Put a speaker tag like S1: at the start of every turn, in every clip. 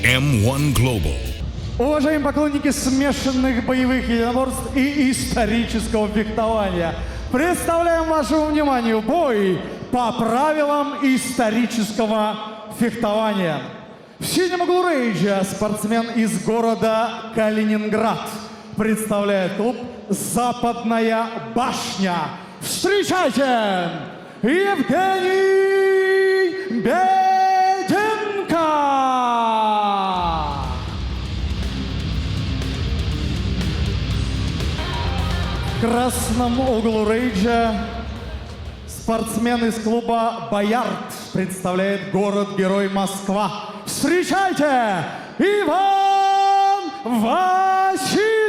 S1: M-1 Global.
S2: Уважаемые поклонники смешанных боевых единоборств и исторического фехтования, представляем вашему вниманию бой по правилам исторического фехтования. В синем углу рейджа спортсмен из города Калининград представляет клуб «Западная башня». Встречайте! Евгений Беденко! В красном углу рейджа спортсмен из клуба «Боярд» представляет город-герой Москва. Встречайте! Иван Васильев!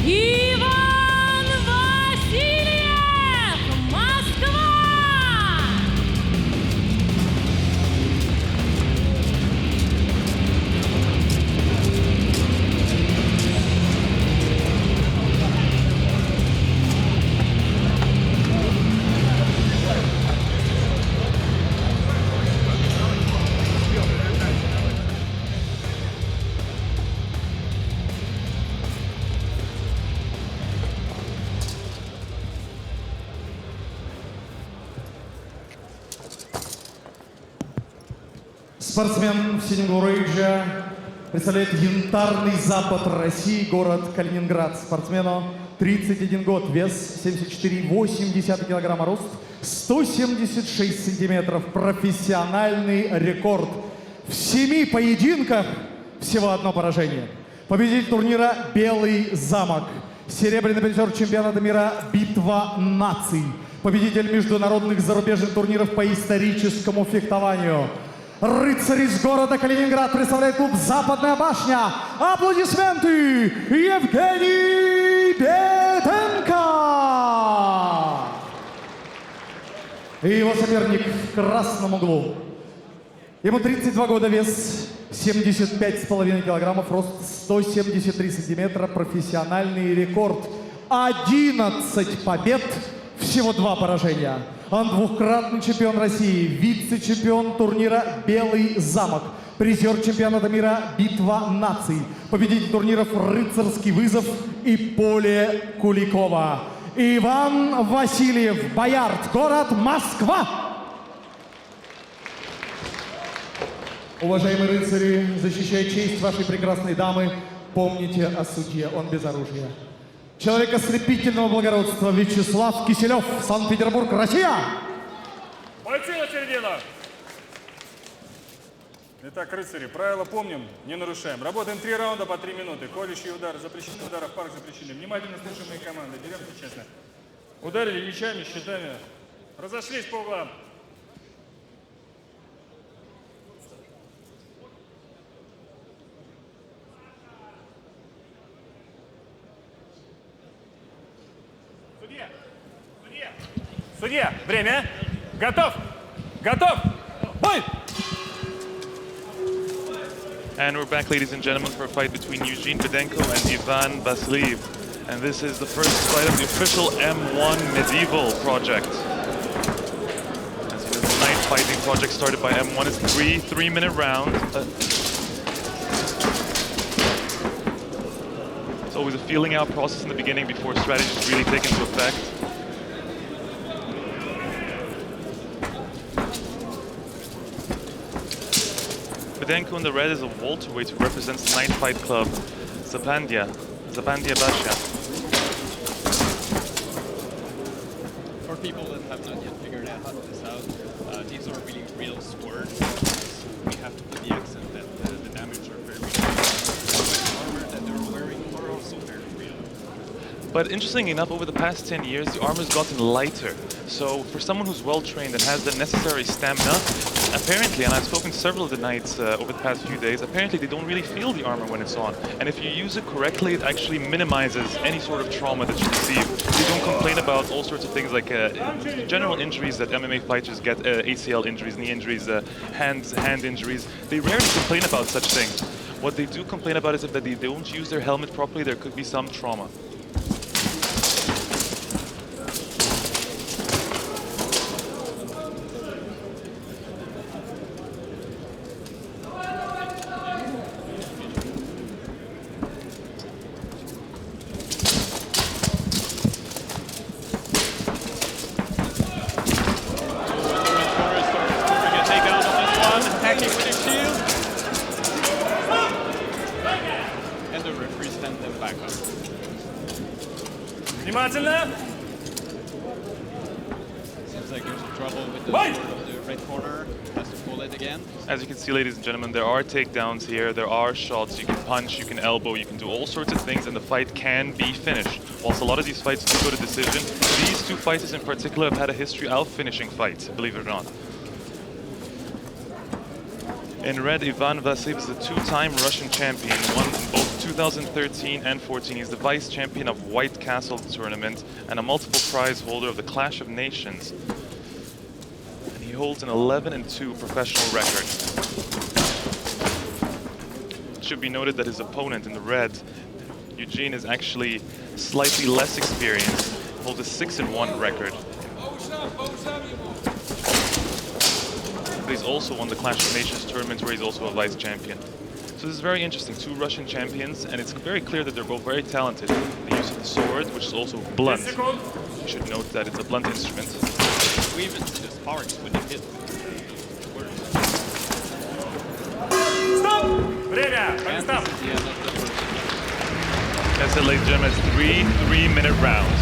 S3: Иван Васильев! Москва!
S2: Спортсмен в синем углу рейджа представляет янтарный запад России, город Калининград. Спортсмену 31 год, вес 74,8 килограмма, рост 176 сантиметров. Профессиональный рекорд. В 7 поединках всего одно поражение. Победитель турнира «Белый замок». Серебряный призер чемпионата мира «Битва наций». Победитель международных зарубежных турниров по историческому фехтованию. Рыцарь из города Калининград представляет клуб «Западная башня». Аплодисменты! Евгений Беденко! И его соперник в красном углу. Ему 32 года, вес 75,5 килограммов, рост 173 сантиметра, профессиональный рекорд. 11 побед, всего 2 поражения. Он двукратный чемпион России, вице-чемпион турнира «Белый замок», призер чемпионата мира «Битва наций», победитель турниров «Рыцарский вызов» и «Поле Куликова». Иван Васильев, Боярд, город Москва. Уважаемые рыцари, защищая честь вашей прекрасной дамы, помните о судье, он без оружия. Человек ослепительного благородства Вячеслав Киселев, Санкт-Петербург, Россия.
S4: Бойцы на середину. Итак, рыцари, правила помним, не нарушаем. Работаем 3 раунда по 3 минуты. Колющие удары, запрещенные удары, в парк запрещены. Внимательно слушаем мои команды, деремся честно. Ударили мечами, щитами, разошлись по углам. Судья, время. Готов. Готов. Бой!
S5: And we're back, ladies and gentlemen, for a fight between Eugene Bеденко and Iván Vasilev. And this is the first fight of the official M1 medieval project. As the night fighting project started by M1, it's 3-minute rounds. It's always a feeling out process in the beginning before strategies really take into effect. Bedенko in the red is a welterweight who represents the Night Fight Club, Zapandya Bashya.
S6: For people that have not yet figured out this out, these are really real swords. We have to put the accent that the damage are very real. The armor that they're wearing are also very real.
S5: But interestingly enough, over the past 10 years, the armor's gotten lighter. So for someone who's well-trained and has the necessary stamina, apparently, and I've spoken to several of the knights over the past few days, apparently they don't really feel the armor when it's on. And if you use it correctly, it actually minimizes any sort of trauma that you receive. They don't complain about all sorts of things like general injuries that MMA fighters get, ACL injuries, knee injuries, hand injuries. They rarely complain about such things. What they do complain about is if they don't use their helmet properly, there could be some trauma.
S4: Внимательно!
S6: Seems like there's some trouble with the red corner. Has to pull it again.
S5: As you can see, ladies and gentlemen, there are takedowns here, there are shots, you can punch, you can elbow, you can do all sorts of things, and the fight can be finished. Whilst a lot of these fights do go to decision, these two fighters in particular have had a history of finishing fights, believe it or not. In red, Ivan Vasilev is the two-time Russian champion, won in both 2013 and 14. He's the vice champion of White Castle tournament and a multiple prize holder of the Clash of Nations. And he holds an 11-2 professional record. It should be noted that his opponent in the red, Eugene, is actually slightly less experienced, holds a 6-1 record. But he's also won the Clash of Nations tournament where he's also a vice champion. So this is very interesting, two Russian champions, and it's very clear that they're both very talented. The use of the sword, which is also blunt. You should note that it's a blunt instrument.
S6: We even see the sparks when they hit.
S4: Stop! Время!
S6: And
S4: Stop!
S6: this is the end of the first.
S5: As I said, ladies and gentlemen, it's 3 3-minute rounds.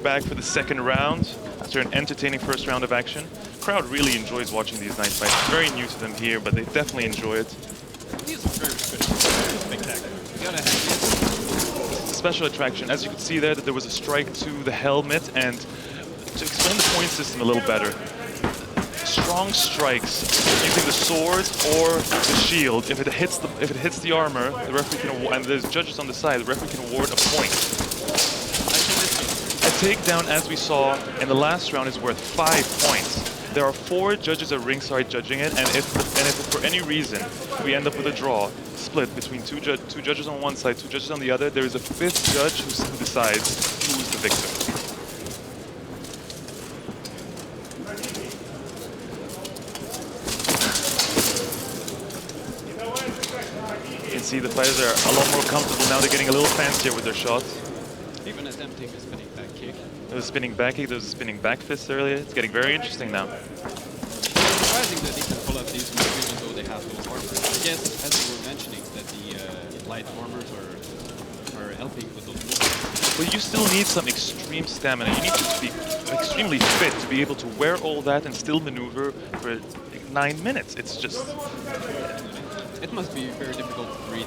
S5: Back for the second round after an entertaining first round of action. The crowd really enjoys watching these night fights. It's very new to them here, but they definitely enjoy it.
S6: These are very spectacular. You gotta have this.
S5: It's a special attraction. As you can see there, that there was a strike to the helmet, and to explain the point system a little better, strong strikes using the sword or the shield. If it hits the armor, the referee can, and there's judges on the side, the referee can award a point. Takedown, as we saw in the last round, is worth 5 points. There are 4 judges at ringside judging it, and if for any reason we end up with a draw, split between two judges on one side, 2 judges on the other, there is a 5th judge who decides who is the victor. You can see the fighters are a lot more comfortable now. They're getting a little fancier with their shots.
S6: Even attempting a spinning back kick.
S5: There was a spinning back kick, there was a spinning back fist earlier. It's getting very interesting now.
S6: Surprising that they can pull up these moves even though they have those armors. I guess, as you were mentioning, that the light armors are helping with those moves.
S5: Well, you still need some extreme stamina. You need to be extremely fit to be able to wear all that and still maneuver for 9 minutes. It's just...
S6: It must be very difficult to read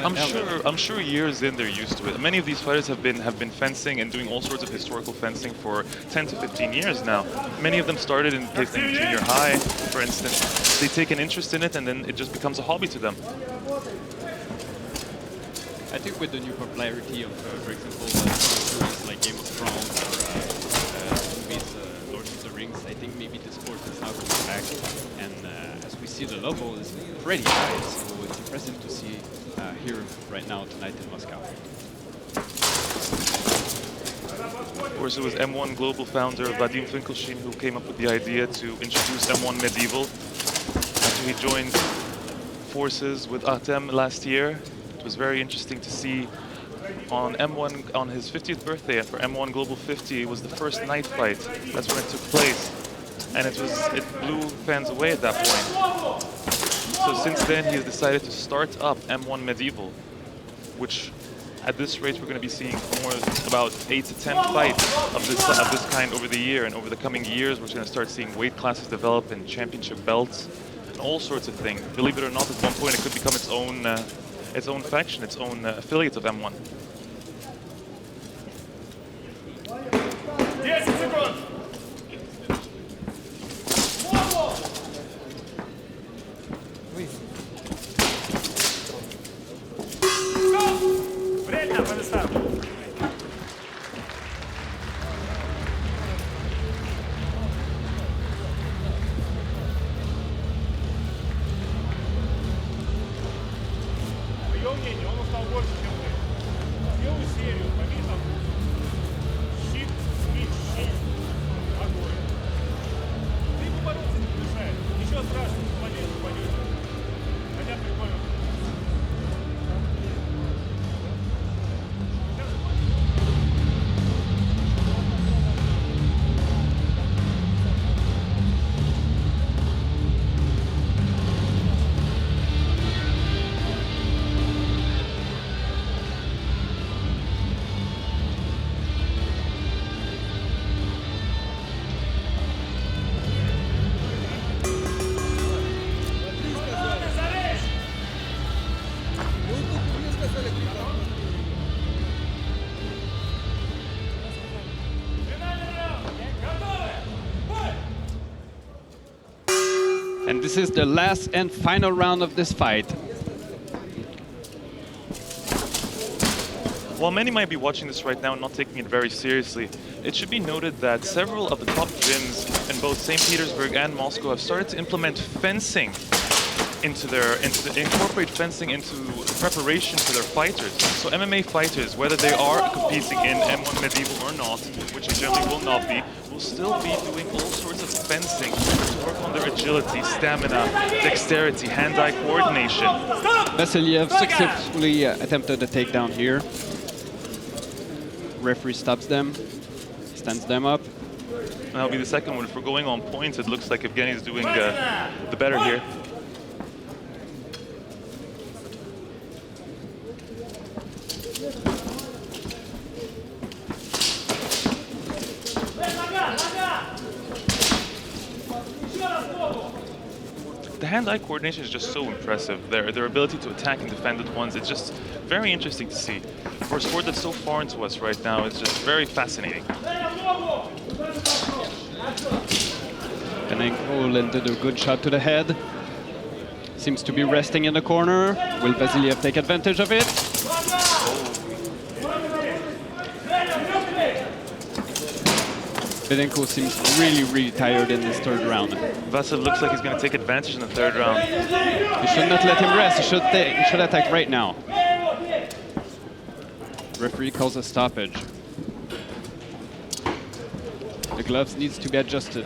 S5: I'm sure years in they're used to it. Many of these fighters have been fencing and doing all sorts of historical fencing for 10 to 15 years now. Many of them started in junior high, for instance. They take an interest in it and then it just becomes a hobby to them.
S6: I think with the new popularity of, for example, series like Game of Thrones or movies, Lord of the Rings, I think maybe the sport is now coming back. And as we see, the level is pretty high, so it's impressive to see here right now tonight in Moscow.
S5: Of course, it was M1 Global founder Vadim Finkelstein who came up with the idea to introduce M1 Medieval after he joined forces with Artem last year. It was very interesting to see on M1 on his 50th birthday, and for M1 Global 50 it was the first night fight. That's when it took place, and it blew fans away at that point. So since then he has decided to start up M1 Medieval, which at this rate we're going to be seeing more about 8 to 10 fights of this kind over the year, and over the coming years we're going to start seeing weight classes develop and championship belts and all sorts of things. Believe it or not, at one point it could become its own faction, its own affiliate of M1.
S4: Евгений, он устал больше, чем ты. Сделай серию моментов. Щит, меч, щит. Огонь. Ты побороться не мешает. Ничего страшного, молодец, пойдет. Хотя прикольно.
S6: And this is the last and final round of this fight.
S5: While many might be watching this right now and not taking it very seriously, it should be noted that several of the top gyms in both St. Petersburg and Moscow have started to implement fencing incorporate fencing into preparation for their fighters. So MMA fighters, whether they are competing in M1 Medieval or not, which they generally will not be, will still be doing all sorts of fencing to work on their agility, stamina, dexterity, hand-eye coordination.
S6: Vasilev successfully attempted a takedown here. Referee stops them, stands them up.
S5: And that'll be the second one. If we're going on points, it looks like Evgeny is doing the better here. The hand-eye coordination is just so impressive. Their ability to attack and defend at once, it's just very interesting to see. For a sport that's so foreign to us right now, it's just very fascinating.
S6: Bedенko landed a good shot to the head. Seems to be resting in the corner. Will Vasiliev take advantage of it? Bedенko seems really tired in this third round.
S5: Vasiliev looks like he's going to take advantage in the third round.
S6: You should not let him rest. He should attack right now. Referee calls a stoppage. The gloves needs to be adjusted.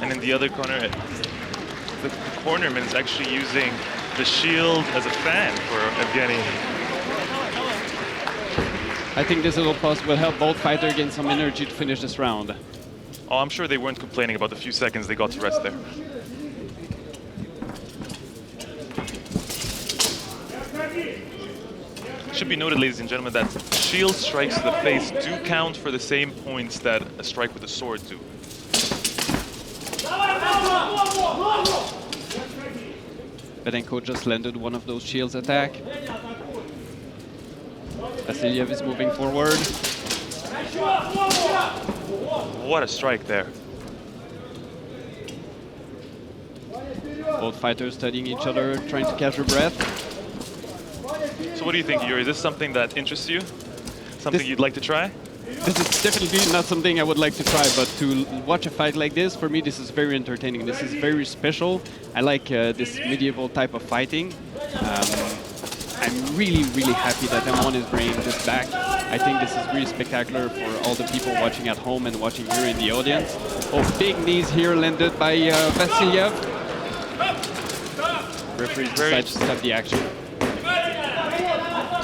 S5: And in the other corner, the cornerman is actually using the shield as a fan for Evgeny.
S6: I think this little pause will help both fighters gain some energy to finish this round.
S5: Oh, I'm sure they weren't complaining about the few seconds they got to rest there. It should be noted, ladies and gentlemen, that shield strikes to the face do count for the same points that a strike with a sword do.
S6: Bedенko just landed one of those shields attack. Vasiliev is moving forward.
S5: What a strike there.
S6: both fighters studying each other, trying to catch their breath.
S5: So what do you think, Yuri? Is this something that interests you? Something you'd like to try?
S6: This is definitely not something I would like to try, but to watch a fight like this, for me, this is very entertaining. This is very special. I like this medieval type of fighting. I'm really, really happy that M1 is bringing this back. I think this is really spectacular for all the people watching at home and watching here in the audience. Oh, big knees here landed by Vasilev. Referees decide to stop the action.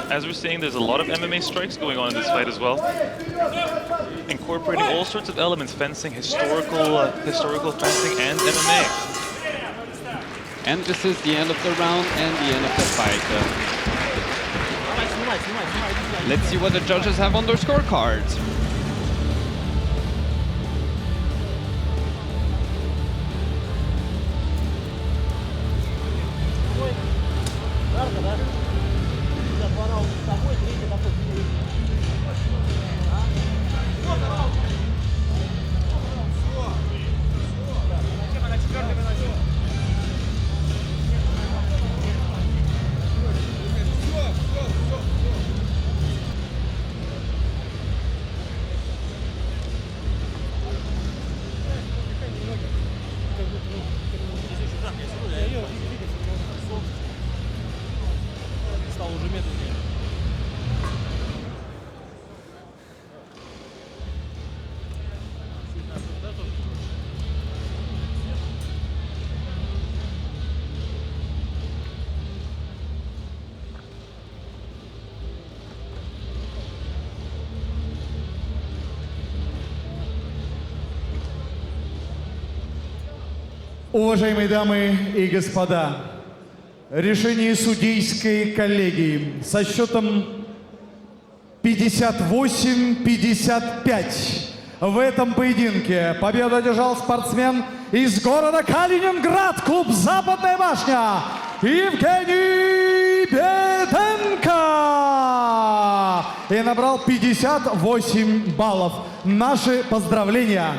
S5: As we're saying, there's a lot of MMA strikes going on in this fight as well, incorporating all sorts of elements: fencing, historical fencing, and MMA.
S6: And this is the end of the round and the end of the fight. Let's see what the judges have on their scorecards.
S2: Уважаемые дамы и господа, решение судейской коллегии со счетом 58-55. В этом поединке победу одержал спортсмен из города Калининград, клуб «Западная башня», Евгений Беденко. И набрал 58 баллов. Наши поздравления.